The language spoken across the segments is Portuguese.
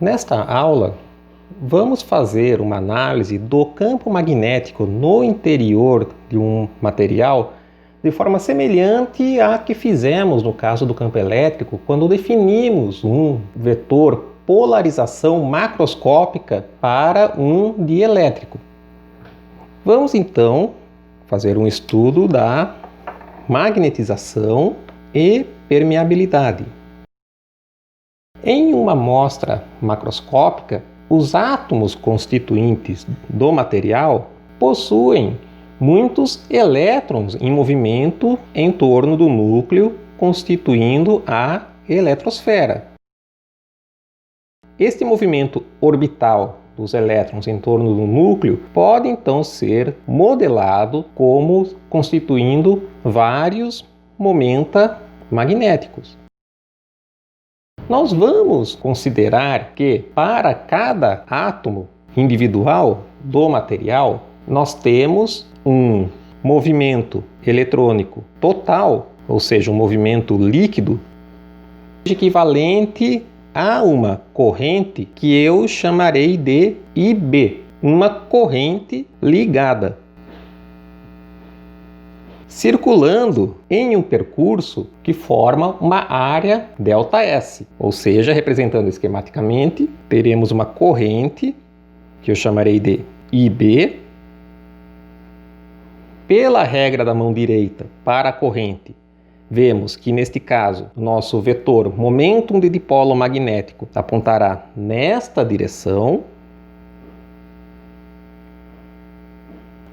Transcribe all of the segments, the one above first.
Nesta aula, vamos fazer uma análise do campo magnético no interior de um material de forma semelhante à que fizemos no caso do campo elétrico, quando definimos um vetor polarização macroscópica para um dielétrico. Vamos então fazer um estudo da magnetização e permeabilidade. Em uma amostra macroscópica, os átomos constituintes do material possuem muitos elétrons em movimento em torno do núcleo, constituindo a eletrosfera. Este movimento orbital dos elétrons em torno do núcleo pode então ser modelado como constituindo vários momenta magnéticos. Nós vamos considerar que para cada átomo individual do material, nós temos um movimento eletrônico total, ou seja, um movimento líquido, equivalente a uma corrente que eu chamarei de IB, uma corrente ligada, circulando em um percurso que forma uma área ΔS, ou seja, representando esquematicamente, teremos uma corrente que eu chamarei de IB. Pela regra da mão direita para a corrente, vemos que neste caso nosso vetor momentum de dipolo magnético apontará nesta direção.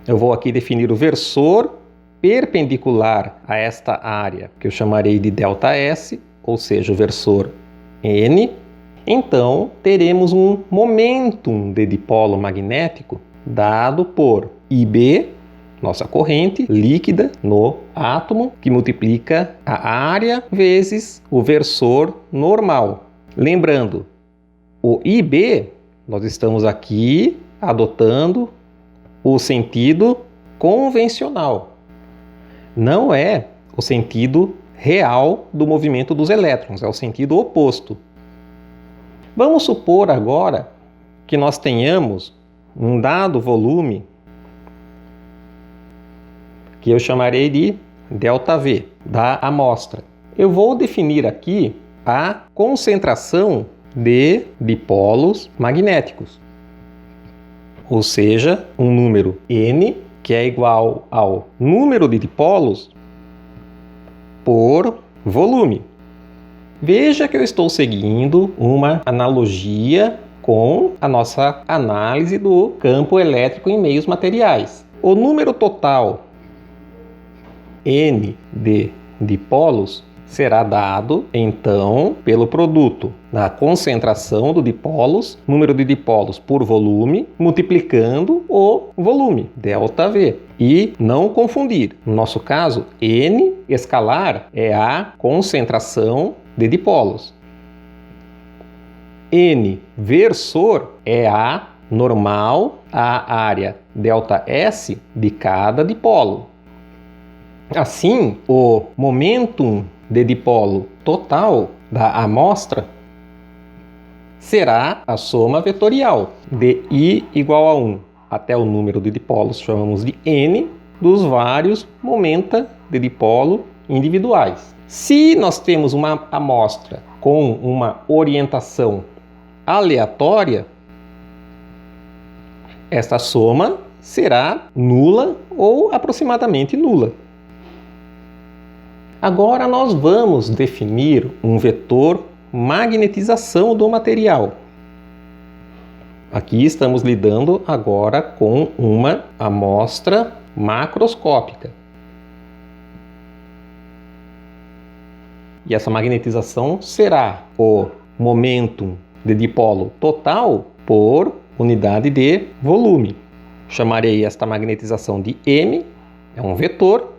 Eu vou aqui definir o versor perpendicular a esta área, que eu chamarei de ΔS, ou seja, o versor N. Então, teremos um momentum de dipolo magnético dado por IB, nossa corrente líquida no átomo, que multiplica a área vezes o versor normal. Lembrando, o IB, nós estamos aqui adotando o sentido convencional. Não é o sentido real do movimento dos elétrons, é o sentido oposto. Vamos supor agora que nós tenhamos um dado volume que eu chamarei de ΔV, da amostra. Eu vou definir aqui a concentração de dipolos magnéticos, ou seja, um número N, que é igual ao número de dipolos por volume. Veja que eu estou seguindo uma analogia com a nossa análise do campo elétrico em meios materiais. O número total N de dipolos será dado, então, pelo produto da concentração do dipolos, número de dipolos por volume, multiplicando o volume, ΔV. E não confundir, no nosso caso, N escalar é a concentração de dipolos. N versor é a normal, a área ΔS de cada dipolo. Assim, o momentum de dipolo total da amostra será a soma vetorial de I igual a 1 até o número de dipolos, chamamos de N, dos vários momenta de dipolo individuais. Se nós temos uma amostra com uma orientação aleatória, esta soma será nula ou aproximadamente nula. Agora nós vamos definir um vetor magnetização do material. Aqui estamos lidando agora com uma amostra macroscópica. E essa magnetização será o momentum de dipolo total por unidade de volume. Chamarei esta magnetização de M, é um vetor,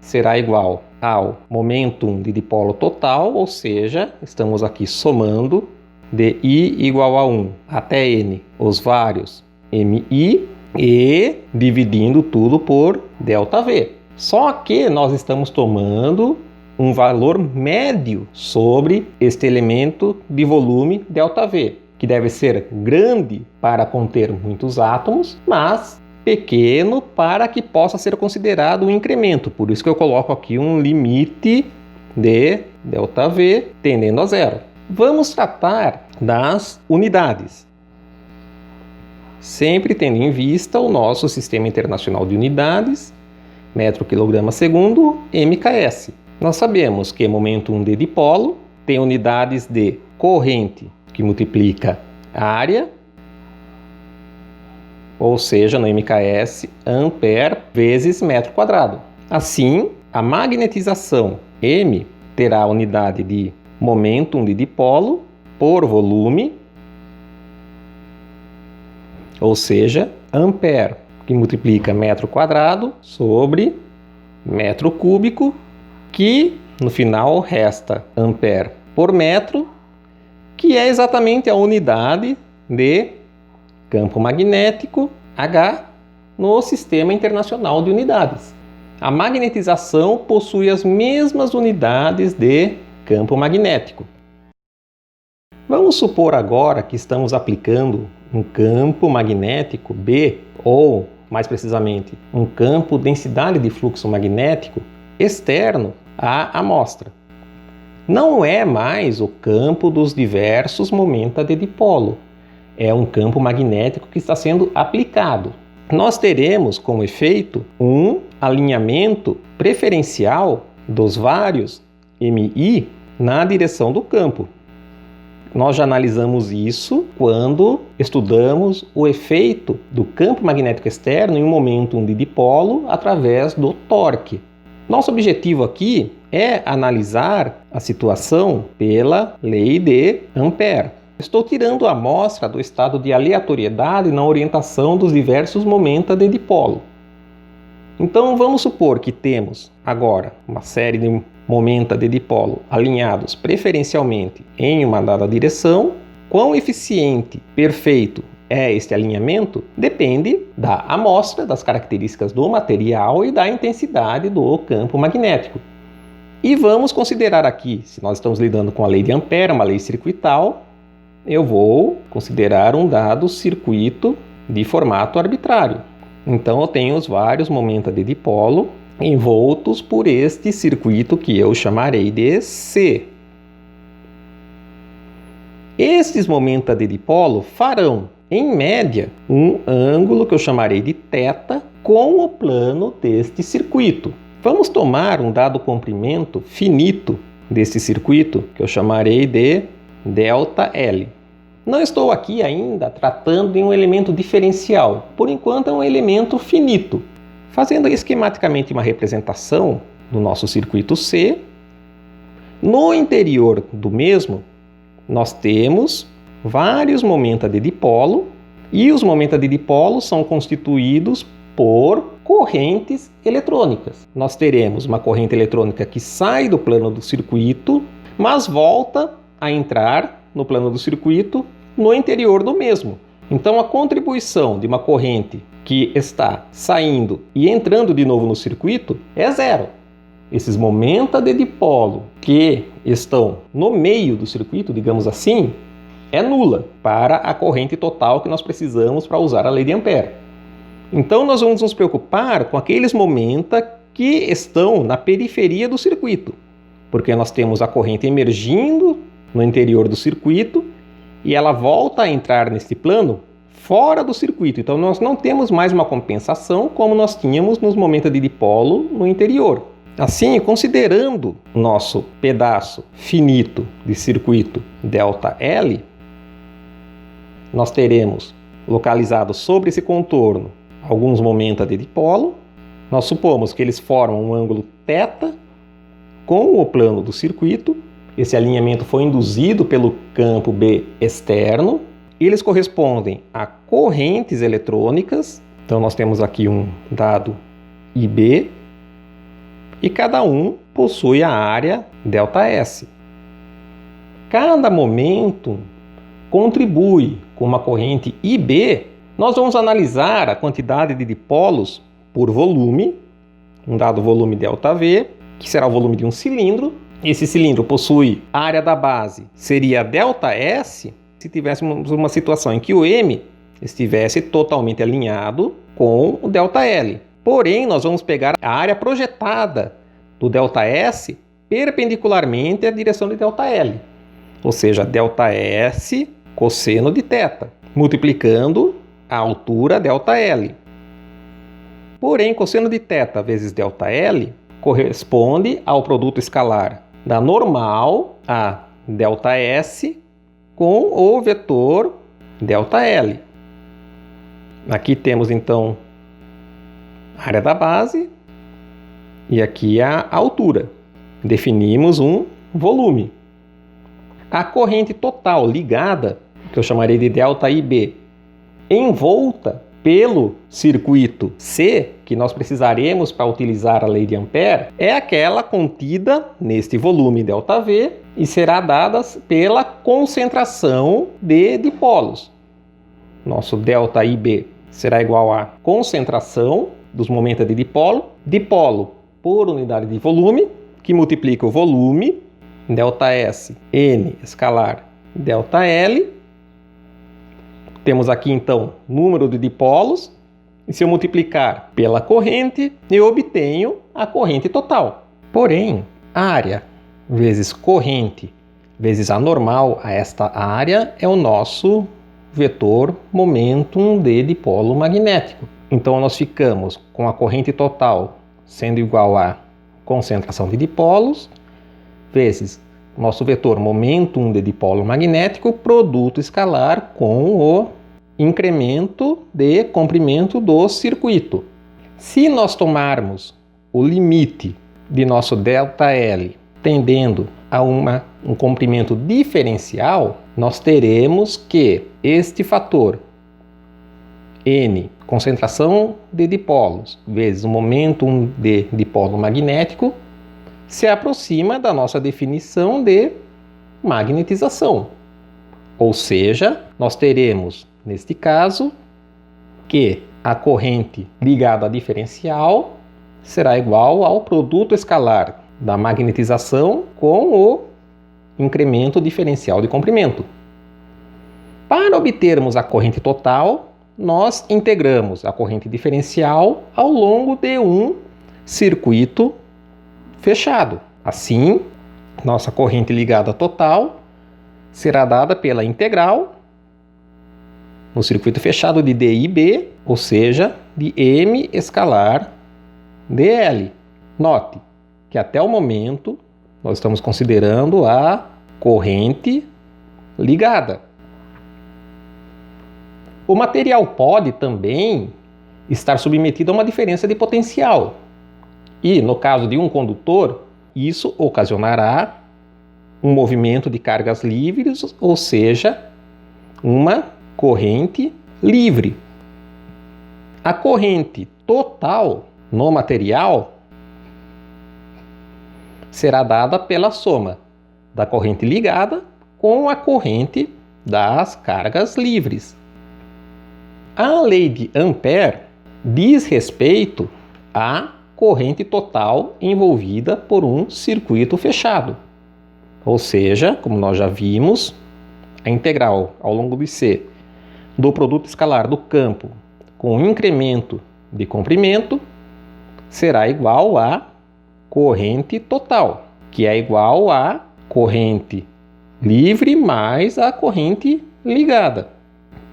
será igual ao momentum de dipolo total, ou seja, estamos aqui somando de I igual a 1 até N os vários MI e dividindo tudo por ΔV. Só que nós estamos tomando um valor médio sobre este elemento de volume ΔV, que deve ser grande para conter muitos átomos, mas pequeno para que possa ser considerado um incremento. Por isso que eu coloco aqui um limite de ΔV tendendo a zero. Vamos tratar das unidades, sempre tendo em vista o nosso Sistema Internacional de Unidades, metro quilograma segundo, MKS. Nós sabemos que momento de dipolo tem unidades de corrente, que multiplica a área, ou seja, no MKS, ampere vezes metro quadrado. Assim, a magnetização M terá a unidade de momento de dipolo por volume, ou seja, ampere, que multiplica metro quadrado sobre metro cúbico, que no final resta ampere por metro, que é exatamente a unidade de campo magnético H no Sistema Internacional de Unidades. A magnetização possui as mesmas unidades de campo magnético. Vamos supor agora que estamos aplicando um campo magnético B, ou, mais precisamente, um campo densidade de fluxo magnético externo à amostra. Não é mais o campo dos diversos momentos de dipolo. É um campo magnético que está sendo aplicado. Nós teremos como efeito um alinhamento preferencial dos vários MI na direção do campo. Nós já analisamos isso quando estudamos o efeito do campo magnético externo em um momento de dipolo através do torque. Nosso objetivo aqui é analisar a situação pela lei de Ampère. Estou tirando a amostra do estado de aleatoriedade na orientação dos diversos momentos de dipolo. Então vamos supor que temos agora uma série de momentos de dipolo alinhados preferencialmente em uma dada direção. Quão eficiente, perfeito é este alinhamento depende da amostra, das características do material e da intensidade do campo magnético. E vamos considerar aqui, se nós estamos lidando com a lei de Ampère, uma lei circuital, eu vou considerar um dado circuito de formato arbitrário. Então eu tenho os vários momentos de dipolo envoltos por este circuito que eu chamarei de C. Estes momentos de dipolo farão, em média, um ângulo que eu chamarei de θ com o plano deste circuito. Vamos tomar um dado comprimento finito deste circuito que eu chamarei de ΔL. Não estou aqui ainda tratando de um elemento diferencial, por enquanto é um elemento finito. Fazendo esquematicamente uma representação do nosso circuito C, no interior do mesmo, nós temos vários momentos de dipolo, e os momentos de dipolo são constituídos por correntes eletrônicas. Nós teremos uma corrente eletrônica que sai do plano do circuito, mas volta a entrar no plano do circuito no interior do mesmo. Então a contribuição de uma corrente que está saindo e entrando de novo no circuito é zero. Esses momentos de dipolo que estão no meio do circuito, digamos assim, é nula para a corrente total que nós precisamos para usar a lei de Ampère. Então nós vamos nos preocupar com aqueles momentos que estão na periferia do circuito, porque nós temos a corrente emergindo no interior do circuito e ela volta a entrar nesse plano fora do circuito. Então nós não temos mais uma compensação como nós tínhamos nos momentos de dipolo no interior. Assim, considerando nosso pedaço finito de circuito ΔL, nós teremos localizado sobre esse contorno alguns momentos de dipolo. Nós supomos que eles formam um ângulo θ com o plano do circuito. Esse alinhamento foi induzido pelo campo B externo. Eles correspondem a correntes eletrônicas. Então nós temos aqui um dado IB e cada um possui a área ΔS. Cada momento contribui com uma corrente IB. Nós vamos analisar a quantidade de dipolos por volume, um dado volume ΔV, que será o volume de um cilindro. Esse cilindro possui a área da base, seria ΔS, se tivéssemos uma situação em que o M estivesse totalmente alinhado com o ΔL. Porém, nós vamos pegar a área projetada do ΔS perpendicularmente à direção de ΔL, ou seja, ΔS cosseno de θ, multiplicando a altura ΔL. Porém, cosseno de θ vezes ΔL corresponde ao produto escalar da normal a ΔS com o vetor ΔL. Aqui temos então a área da base e aqui a altura. Definimos um volume. A corrente total ligada, que eu chamarei de ΔIB, envolta pelo circuito C, que nós precisaremos para utilizar a lei de Ampère, é aquela contida neste volume ΔV e será dada pela concentração de dipolos. Nosso ΔIB será igual à concentração dos momentos de dipolo por unidade de volume, que multiplica o volume, ΔS, N escalar, ΔL. Temos aqui então número de dipolos, e se eu multiplicar pela corrente, eu obtenho a corrente total. Porém, área vezes corrente vezes a normal a esta área é o nosso vetor momentum de dipolo magnético. Então nós ficamos com a corrente total sendo igual a concentração de dipolos vezes nosso vetor momentum de dipolo magnético, produto escalar com o incremento de comprimento do circuito. Se nós tomarmos o limite de nosso ΔL tendendo a um comprimento diferencial, nós teremos que este fator N, concentração de dipolos, vezes o momentum de dipolo magnético, se aproxima da nossa definição de magnetização. Ou seja, nós teremos, neste caso, que a corrente ligada à diferencial será igual ao produto escalar da magnetização com o incremento diferencial de comprimento. Para obtermos a corrente total, nós integramos a corrente diferencial ao longo de um circuito fechado. Assim, nossa corrente ligada total será dada pela integral no circuito fechado de DIB, ou seja, de M escalar dL. Note que até o momento nós estamos considerando a corrente ligada. O material pode também estar submetido a uma diferença de potencial. E, no caso de um condutor, isso ocasionará um movimento de cargas livres, ou seja, uma corrente livre. A corrente total no material será dada pela soma da corrente ligada com a corrente das cargas livres. A lei de Ampère diz respeito à corrente total envolvida por um circuito fechado. Ou seja, como nós já vimos, a integral ao longo de C do produto escalar do campo com incremento de comprimento será igual a corrente total, que é igual a corrente livre mais a corrente ligada.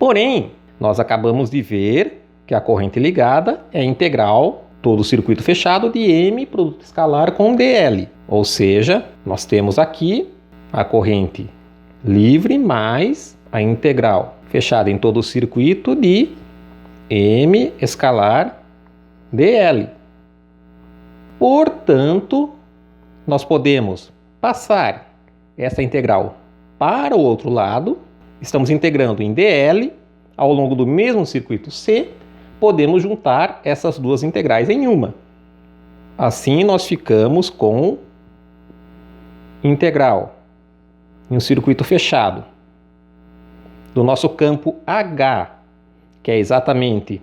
Porém, nós acabamos de ver que a corrente ligada é integral todo o circuito fechado de M produto escalar com dL. Ou seja, nós temos aqui a corrente livre mais a integral fechada em todo o circuito de M escalar dL. Portanto, nós podemos passar essa integral para o outro lado. Estamos integrando em dL ao longo do mesmo circuito C. Podemos juntar essas duas integrais em uma. Assim, nós ficamos com integral em um circuito fechado do nosso campo H, que é exatamente,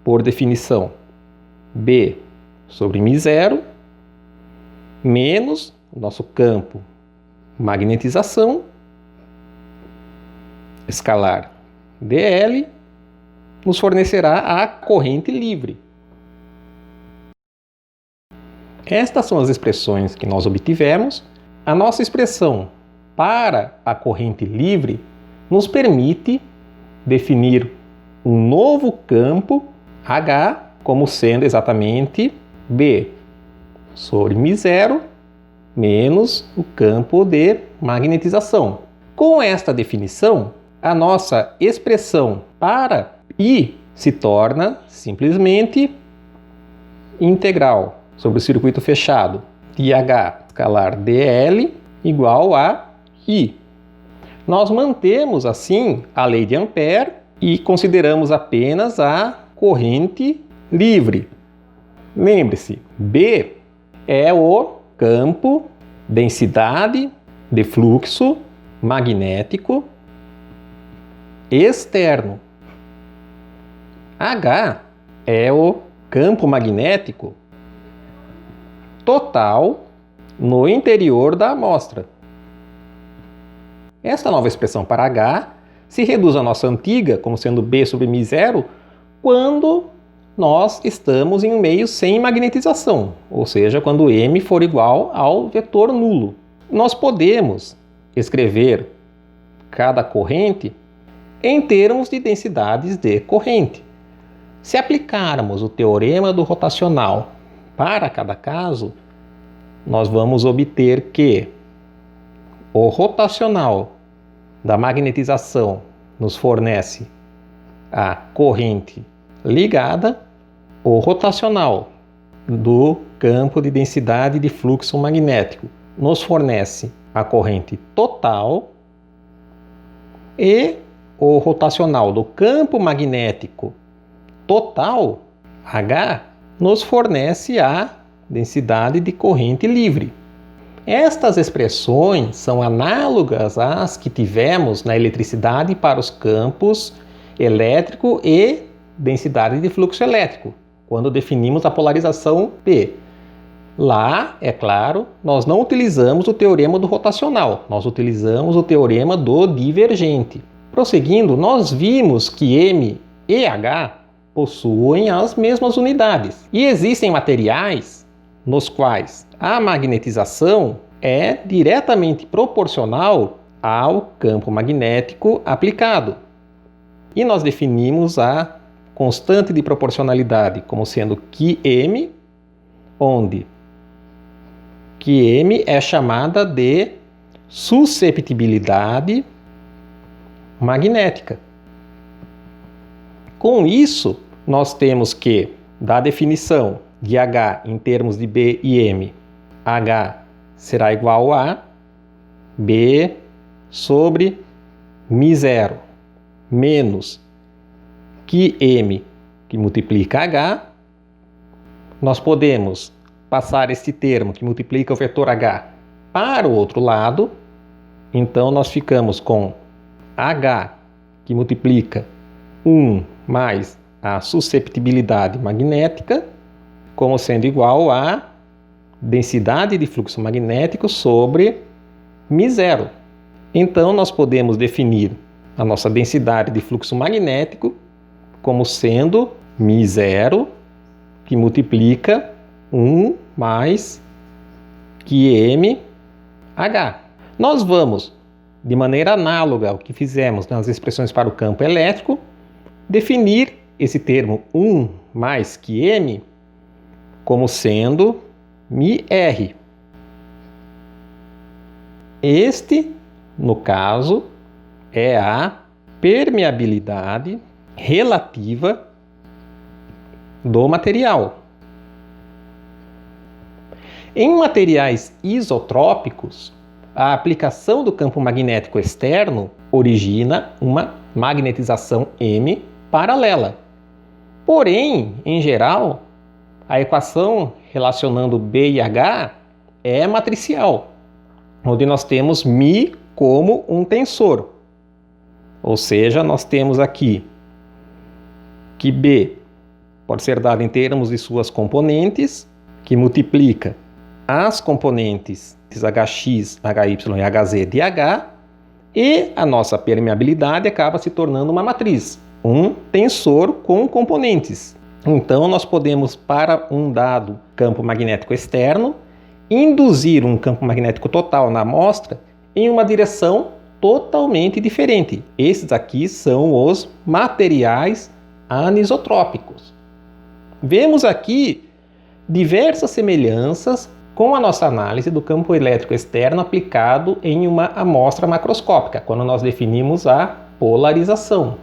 por definição, B sobre μ0, menos o nosso campo magnetização, escalar dl nos fornecerá a corrente livre. Estas são as expressões que nós obtivemos. A nossa expressão para a corrente livre nos permite definir um novo campo H como sendo exatamente B sobre μ0 menos o campo de magnetização. Com esta definição, a nossa expressão para I se torna simplesmente integral sobre o circuito fechado de H escalar dl igual a I. Nós mantemos assim a lei de Ampère e consideramos apenas a corrente livre. Lembre-se, B é o campo, densidade de fluxo magnético externo. H é o campo magnético total no interior da amostra. Esta nova expressão para H se reduz à nossa antiga, como sendo B sobre μ0, quando nós estamos em um meio sem magnetização, ou seja, quando M for igual ao vetor nulo. Nós podemos escrever cada corrente em termos de densidades de corrente. Se aplicarmos o teorema do rotacional para cada caso, nós vamos obter que o rotacional da magnetização nos fornece a corrente ligada, o rotacional do campo de densidade de fluxo magnético nos fornece a corrente total e o rotacional do campo magnético total, H, nos fornece a densidade de corrente livre. Estas expressões são análogas às que tivemos na eletricidade para os campos elétrico e densidade de fluxo elétrico, quando definimos a polarização P. Lá, é claro, nós não utilizamos o teorema do rotacional, nós utilizamos o teorema do divergente. Prosseguindo, nós vimos que M e H possuem as mesmas unidades. E existem materiais nos quais a magnetização é diretamente proporcional ao campo magnético aplicado. E nós definimos a constante de proporcionalidade como sendo QM, onde QM é chamada de susceptibilidade magnética. Com isso, nós temos que, da definição de H em termos de B e M, H será igual a B sobre μ0 menos QM, que multiplica H. Nós podemos passar este termo que multiplica o vetor H para o outro lado. Então, nós ficamos com H, que multiplica 1 mais a susceptibilidade magnética, como sendo igual a densidade de fluxo magnético sobre μ0. Então, nós podemos definir a nossa densidade de fluxo magnético como sendo μ0, que multiplica 1 mais QMH. Nós vamos, de maneira análoga ao que fizemos nas expressões para o campo elétrico, definir esse termo 1 mais QM como sendo μR. Este, no caso, é a permeabilidade relativa do material. Em materiais isotrópicos, a aplicação do campo magnético externo origina uma magnetização M paralela. Porém, em geral, a equação relacionando B e H é matricial, onde nós temos μ como um tensor. Ou seja, nós temos aqui que B pode ser dado em termos de suas componentes, que multiplica as componentes Hx, Hy e Hz de H, E a nossa permeabilidade acaba se tornando uma matriz, um tensor com componentes. Então, nós podemos, para um dado campo magnético externo, induzir um campo magnético total na amostra em uma direção totalmente diferente. Esses aqui são os materiais anisotrópicos. Vemos aqui diversas semelhanças com a nossa análise do campo elétrico externo aplicado em uma amostra macroscópica, quando nós definimos a polarização.